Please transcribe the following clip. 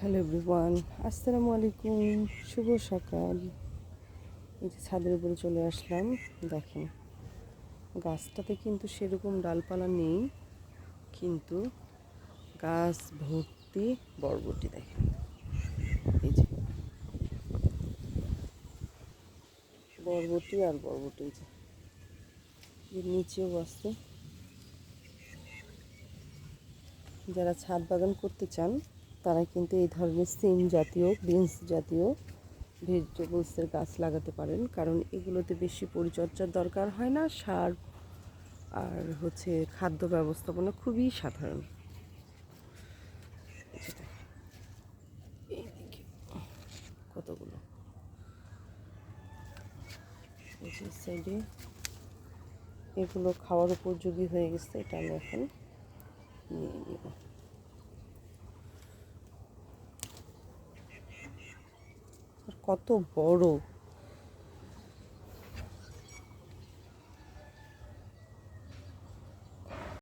Hello everyone, আসসালামু আলাইকুম। শুভ সকাল। এই যে ছাদের উপরে চলে আসলাম। দেখেন, গাছটাতে কিন্তু সেরকম ডালপালা নেই, কিন্তু গাছ ভর্তি বরবটি। দেখেন, এই যে বরবটি আর বরবটি। এই যে এর নিচেও আছে। যারা ছাদ বাগান করতে চান তারা কিন্তু এই ধরনের সিম জাতীয়, বিনস জাতীয় ভেজিটেবলসের গাছ লাগাতে পারেন, কারণ এগুলোতে বেশি পরিচর্যার দরকার হয় না। সার আর খাদ্য ব্যবস্থাপনা খুবই সাধারণ। এইদিকে কতগুলো, এই যে সাইডে এগুলো খাওয়ার উপযোগী হয়ে গেছে। এটা আমি এখন নিয়ে নিব। আর কত বড়